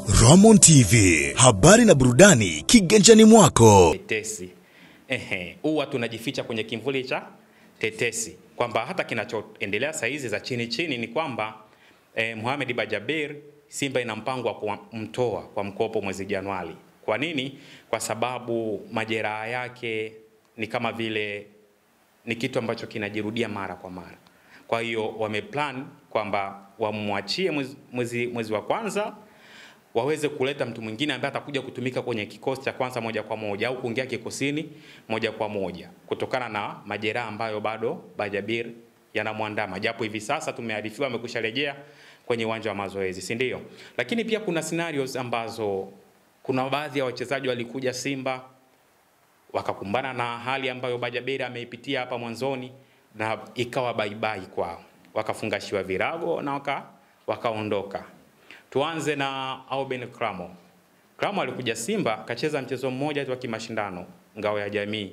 Ramon TV, habari na burudani kiganjani mwako. Tetesi. Huwa tunajificha kwenye kimvuli cha tetesi. Kwamba hata kinachoendelea saizi za chini chini ni kwamba Mohamed Bajabir, Simba ina mpango wa kumtoa kwa mkopo mwezi Januari. Kwa nini? Kwa sababu majeraha yake ni kama vile ni kitu ambacho kinajirudia mara kwa mara. Kwa hiyo wameplan kwamba wamwachie mwezi wa kwanza, waweze kuleta mtu mwingine ambaye atakuja kutumika kwenye kikosi cha kwanza moja kwa moja au kuingia kikosini moja kwa moja kutokana na majeraha ambayo bado Bajabir yanamwandama, japo hivi sasa tumearifiwa amekusharejea kwenye uwanja wa mazoezi, si ndio? Lakini pia kuna scenarios ambazo kuna baadhi ya wachezaji walikuja Simba wakakumbana na hali ambayo Bajabir ameipitia hapa mwanzoni na ikawa bye bye kwao, wakafungashiwa virago na wakaondoka. Tuanze na Aubin Kramo. Kramo alikuja Simba, kacheza mchezo mmoja tu wa kimashindano ngao ya jamii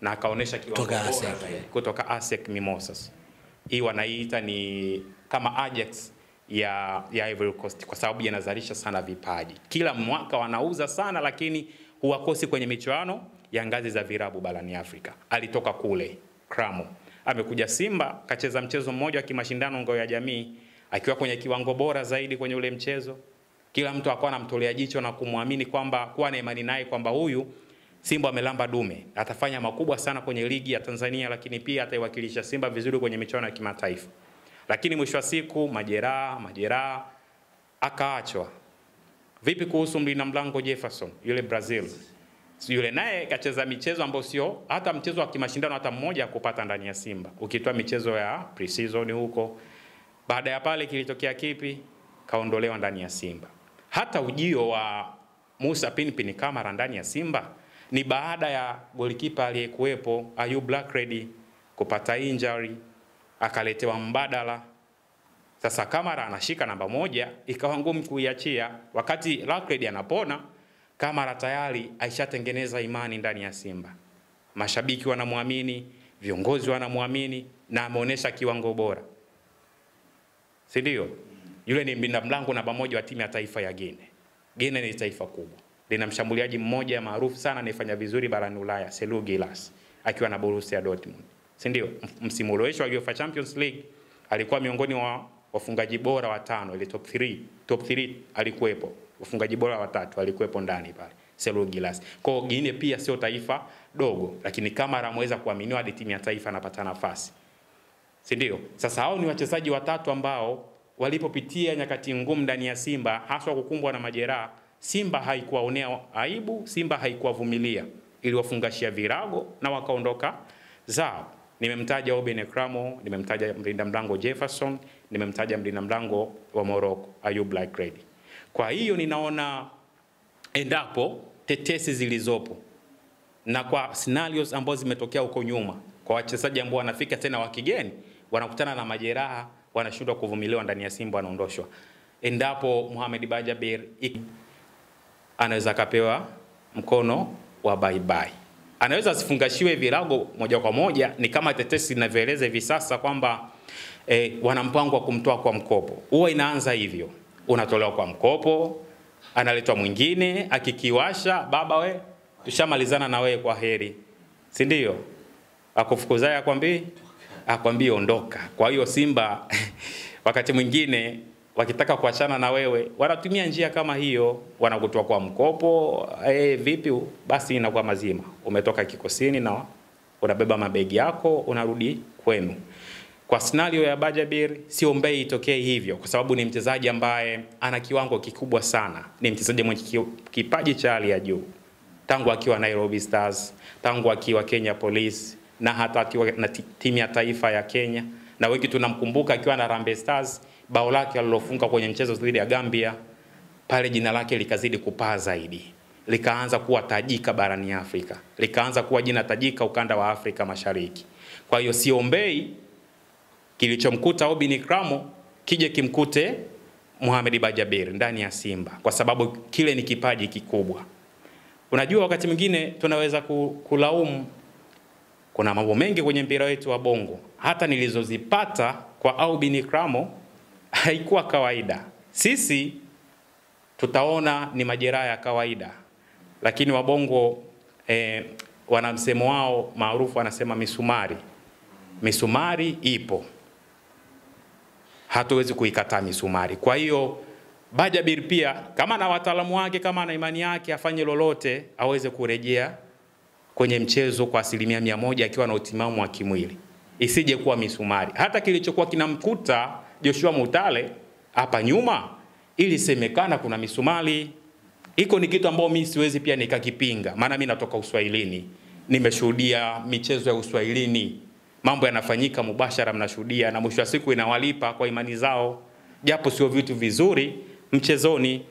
na akaonesha kiwango kutoka ASEC Mimosas. Hii wanaiita ni kama Ajax ya Ivory Coast kwa sababu yanazalisha sana vipaji. Kila mwaka wanauza sana, lakini huwakosi kwenye michuano ya ngazi za virabu barani Afrika. Alitoka kule Kramo, amekuja Simba, kacheza mchezo mmoja wa kimashindano ngao ya jamii akiwa kwenye kiwango bora zaidi kwenye ule mchezo. Kila mtu akawa anamtolea jicho na kumwamini kwamba kuwa na imani naye kwamba huyu Simba amelamba dume, atafanya makubwa sana kwenye ligi ya Tanzania, lakini pia ataiwakilisha Simba vizuri kwenye michuano ya kimataifa. Lakini mwisho wa siku majeraha akaachwa. Vipi kuhusu mlinda mlango Jefferson, yule Brazil? Yule naye kacheza michezo ambayo sio hata mchezo wa kimashindano hata mmoja kupata ndani ya Simba, ukitoa michezo ya pre-season huko. Baada ya pale kilitokea kipi? Kaondolewa ndani ya Simba. Hata ujio wa Musa Pinpin Kamara ndani ya Simba ni baada ya golikipa aliyekuwepo Ayub Blackred kupata injury, akaletewa mbadala. Sasa Kamara anashika namba moja, ikawa ngumu kuiachia. Wakati Blackred anapona, Kamara tayari aishatengeneza imani ndani ya Simba. Mashabiki wanamwamini, viongozi wanamwamini na ameonyesha kiwango bora. Si ndio? Yule ni mlinda mlango namba moja wa timu ya taifa ya Guinea. Guinea ni taifa kubwa. Lina mshambuliaji mmoja maarufu sana anayefanya vizuri barani Ulaya, Selu Gilas, akiwa na Borussia Dortmund. Si ndio? Msimu uliopita wa UEFA Champions League alikuwa miongoni wa wafungaji bora watano, ile top 3 alikuwepo. Wafungaji bora watatu alikuwepo ndani pale, Selu Gilas. Kwa Guinea pia sio taifa dogo, lakini Kamara ameweza kuaminiwa hadi timu ya taifa anapata nafasi. Si ndio? Sasa hao ni wachezaji watatu ambao walipopitia nyakati ngumu ndani ya Simba, hasa kukumbwa na majeraha, Simba haikuwaonea aibu, Simba haikuwavumilia, iliwafungashia virago na wakaondoka zao. Nimemtaja Aubin Kramo, nimemtaja mlinda mlango Jefferson, nimemtaja mlinda mlango wa Morocco Ayub Blackred. Kwa hiyo ninaona endapo tetesi zilizopo na kwa scenarios ambazo zimetokea huko nyuma, kwa wachezaji ambao wanafika tena wa kigeni wanakutana na majeraha, wanashindwa kuvumiliwa ndani ya Simba, wanaondoshwa. Endapo Mohamed Bajabir anaweza kapewa mkono wa bye bye, anaweza asifungashiwe virago moja kwa moja, ni kama tetesi zinavyoeleza hivi sasa kwamba wana mpango wa kumtoa kwa mkopo. Huwa inaanza hivyo, unatolewa kwa mkopo, analetwa mwingine, akikiwasha baba we tushamalizana na wewe, kwa heri. Si ndio? Akufukuzaye akwambie ondoka. Kwa hiyo Simba wakati mwingine wakitaka kuachana na wewe wanatumia njia kama hiyo, wanakutoa kwa mkopo. Vipi? Basi inakuwa mazima, umetoka kikosini na unabeba mabegi yako unarudi kwenu. Kwa scenario ya Bajabir siombei itokee hivyo, kwa sababu ni mchezaji ambaye ana kiwango kikubwa sana, ni mchezaji mwenye kipaji cha hali ya juu tangu akiwa Nairobi Stars, tangu akiwa Kenya Police, na hata akiwa na timu ya taifa ya Kenya, na wengi tunamkumbuka akiwa na Harambee Stars. Bao lake alilofunga kwenye mchezo dhidi ya Gambia, pale jina lake likazidi kupaa zaidi, likaanza kuwa tajika barani Afrika, likaanza kuwa jina tajika ukanda wa Afrika Mashariki. Kwa hiyo siombei kilichomkuta Aubin Kramo kije kimkute Mohamed Bajabir ndani ya Simba, kwa sababu kile ni kipaji kikubwa. Unajua wakati mwingine tunaweza kulaumu, kuna mambo mengi kwenye mpira wetu wa bongo, hata nilizozipata kwa Aubin Kramo haikuwa kawaida. Sisi tutaona ni majeraha ya kawaida. Lakini wabongo wana msemo wao maarufu, wanasema misumari. Misumari ipo, hatuwezi kuikataa misumari. Kwa hiyo Bajabir pia kama na wataalamu wake, kama na imani yake, afanye lolote aweze kurejea kwenye mchezo kwa 100% akiwa na utimamu wa kimwili, isije kuwa misumari. Hata kilichokuwa kinamkuta Joshua Mutale hapa nyuma, ili semekana kuna misumari, iko ni kitu ambao mimi siwezi pia nikakipinga, maana mimi natoka Uswahilini, nimeshuhudia michezo ya Uswahilini, mambo yanafanyika mubashara, mnashuhudia, na mwisho wa siku inawalipa kwa imani zao, japo sio vitu vizuri mchezoni,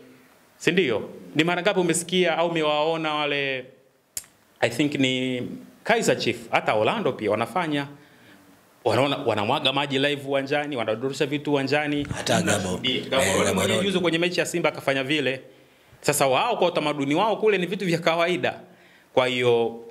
si ndio? Ni mara ngapi umesikia au umewaona wale, I think ni Kaizer Chiefs, hata Orlando pia wanafanya, wanamwaga maji live uwanjani, wanadorosha vitu uwanjani, hata Gabo juzo kwenye mechi ya Simba akafanya vile. Sasa wao kwa utamaduni wao kule ni vitu vya kawaida. Kwa hiyo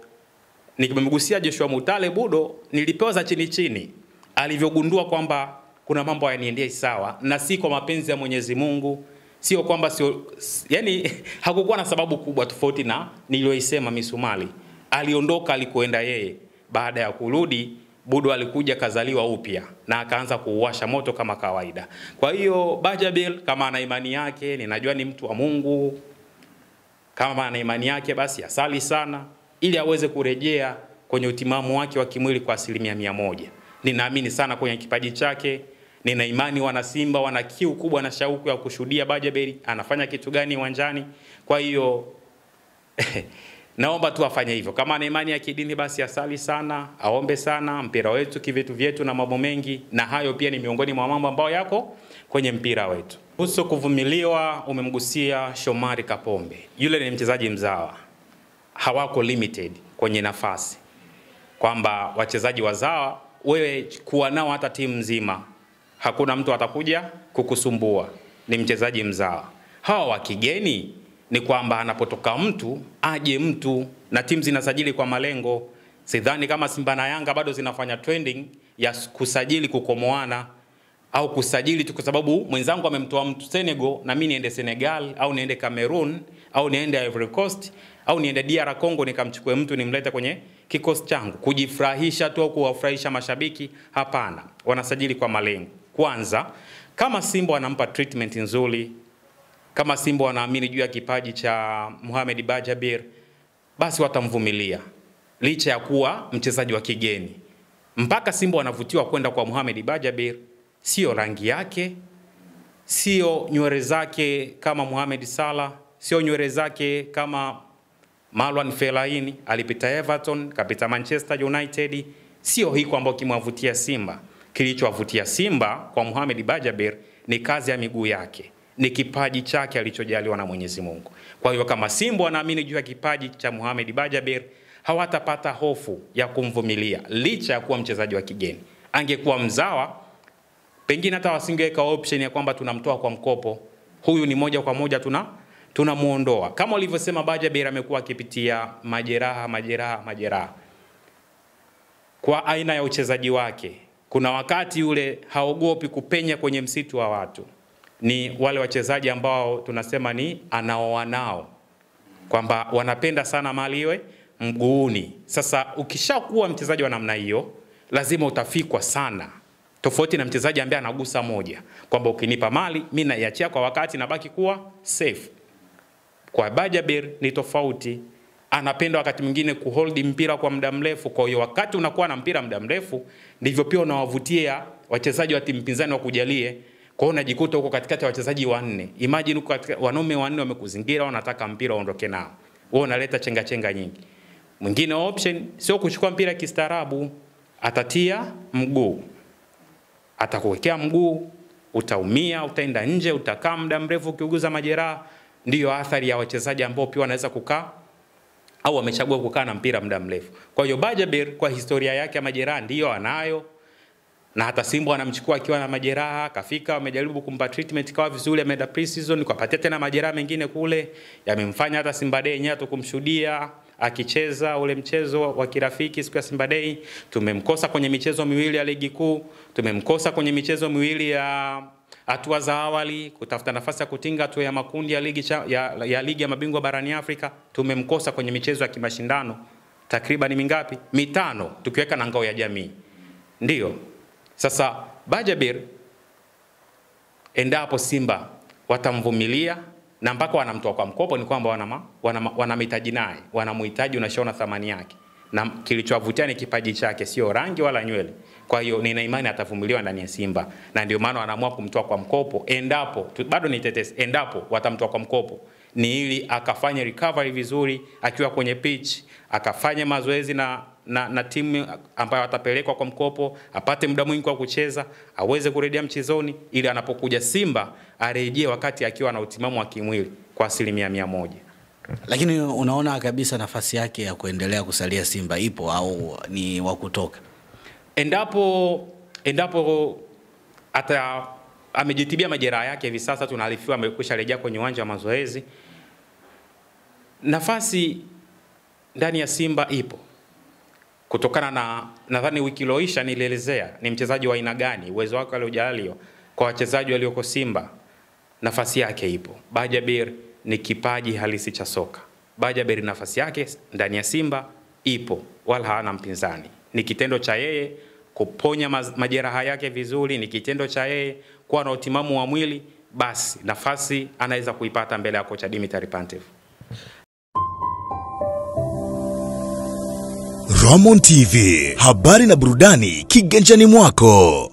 nikimgusia Joshua Mutale Budo, nilipewa za chini chini alivyogundua kwamba kuna mambo hayaniendei sawa, na si kwa mapenzi ya Mwenyezi Mungu, sio kwamba sio, yani hakukuwa na sababu kubwa tofauti na niliyoisema misumari. Aliondoka alikoenda yeye, baada ya kurudi Budo alikuja kazaliwa upya na akaanza kuuwasha moto kama kawaida. Kwa hiyo Bajabir kama ana imani yake, ninajua ni mtu wa Mungu, kama ana imani yake basi asali sana ili aweze kurejea kwenye utimamu wake wa kimwili kwa 100%. Ninaamini sana kwenye kipaji chake. Nina imani wana Simba wana kiu kubwa na shauku ya kushuhudia Bajabir anafanya kitu gani uwanjani. Kwa hiyo naomba tu afanye hivyo. Kama ana imani ya kidini basi asali sana, aombe sana, mpira wetu kivitu vyetu na mambo mengi, na hayo pia ni miongoni mwa mambo ambayo yako kwenye mpira wetu. Kuhusu kuvumiliwa, umemgusia Shomari Kapombe. Yule ni mchezaji mzawa. Hawako limited kwenye nafasi, kwamba wachezaji wazawa wewe kuwa nao hata timu nzima, hakuna mtu atakuja kukusumbua, ni mchezaji mzawa. Hawa wa kigeni ni kwamba anapotoka mtu aje mtu, na timu zinasajili kwa malengo. Sidhani kama Simba na Yanga bado zinafanya trending ya kusajili kukomoana au kusajili tu kwa sababu mwenzangu amemtoa mtu Senegal na mimi niende Senegal au niende Cameroon au niende Ivory Coast au niende DR Congo nikamchukue mtu nimlete kwenye kikosi changu kujifurahisha tu au kuwafurahisha mashabiki. Hapana, wanasajili kwa malengo. Kwanza, kama Simba wanampa treatment nzuri, kama Simba wanaamini juu ya kipaji cha Mohamed Bajabir, basi watamvumilia licha ya kuwa mchezaji wa kigeni. Mpaka Simba wanavutiwa kwenda kwa Mohamed Bajabir, sio rangi yake, sio nywele zake kama Mohamed Salah, sio nywele zake kama Marwan Fellaini, alipita Everton, kapita Manchester United, sio hiko ambao kimwavutia Simba. Kilichowavutia Simba kwa Mohamed Bajabir ni kazi ya miguu yake, ni kipaji chake alichojaliwa na Mwenyezi Mungu. Kwa hiyo kama Simba wanaamini juu ya kipaji cha Mohamed Bajabir, hawatapata hofu ya kumvumilia licha ya kuwa mchezaji wa kigeni. Angekuwa mzawa, pengine hata wasingeweka option ya kwamba tunamtoa kwa mkopo. Huyu ni moja kwa moja tunamuondoa. Kama ulivyosema, Bajabir amekuwa akipitia majeraha. Kwa aina ya uchezaji wake, kuna wakati yule haogopi kupenya kwenye msitu wa watu. Ni wale wachezaji ambao tunasema ni anaoanao, kwamba wanapenda sana mali iwe mguuni. Sasa ukishakuwa mchezaji wa namna hiyo, lazima utafikwa sana. Tofauti na mchezaji ambaye anagusa moja, kwamba ukinipa mali mimi naiachia kwa wakati na baki kuwa safe. Kwa Bajabir ni tofauti, anapenda wakati mwingine kuhold mpira kwa muda mrefu. Kwa hiyo wakati unakuwa na mpira muda mrefu, ndivyo pia unawavutia wachezaji wa timu pinzani wakujalie. Kwa hiyo unajikuta huko katikati ya wachezaji wanne. Imagine huko wanaume wanne wamekuzingira, wanataka mpira uondoke nao. Wewe unaleta chenga nyingi. Mwingine option sio kuchukua mpira kistaarabu, atatia mguu. Atakuwekea mguu, utaumia, utaenda nje, utakaa muda mrefu ukiuguza majeraha. Ndiyo athari ya wachezaji ambao pia wanaweza kukaa au wamechagua kukaa na mpira muda mrefu. Kwa hiyo Bajabir kwa historia yake ya majeraha ndiyo anayo, na hata Simba anamchukua akiwa na majeraha, kafika wamejaribu kumpa treatment kwa vizuri, ameenda pre-season kupatia tena majeraha mengine kule, yamemfanya hata Simba Day yenyewe tukumshuhudia akicheza ule mchezo wa kirafiki siku ya Simba Day. Tumemkosa kwenye michezo miwili ya ligi kuu, tumemkosa kwenye michezo miwili ya hatua za awali kutafuta nafasi ya kutinga hatua ya makundi ya ligi ya mabingwa barani Afrika. Tumemkosa kwenye michezo ya kimashindano takriban mingapi? 5, tukiweka na ngao ya jamii. Ndio sasa Bajabir, endapo Simba watamvumilia na mpaka wanamtoa kwa mkopo, ni kwamba wanamhitaji naye, wanamhitaji, unashaona thamani yake, na kilichowavutia ni kipaji chake, sio rangi wala nywele. Kwa hiyo nina imani atavumiliwa ndani ya Simba, na ndio maana wanaamua kumtoa kwa mkopo. Endapo bado ni tetesi, endapo watamtoa kwa mkopo ni ili akafanye recovery vizuri akiwa kwenye pitch, akafanye mazoezi na timu ambayo atapelekwa kwa mkopo, apate muda mwingi wa kucheza, aweze kurejea mchezoni, ili anapokuja Simba arejee wakati akiwa na utimamu wa kimwili kwa 100%. Lakini unaona kabisa nafasi yake ya kuendelea kusalia Simba ipo au ni wa kutoka? Endapo amejitibia majeraha yake, hivi sasa tunaarifiwa amekwisha rejea kwenye uwanja wa mazoezi, nafasi ndani ya Simba ipo. Kutokana na nadhani wiki iliyopita nilielezea ni mchezaji wa aina gani, uwezo wake aliojaliwa kwa wachezaji walioko Simba, nafasi yake ipo. Bajabir ni kipaji halisi cha soka. Bajabir nafasi yake ndani ya Simba ipo, wala hana mpinzani. Ni kitendo cha yeye kuponya majeraha yake vizuri, ni kitendo cha yeye kuwa na utimamu wa mwili, basi nafasi anaweza kuipata mbele ya kocha Dimitri Pantev. Ramon TV, habari na burudani kiganjani mwako.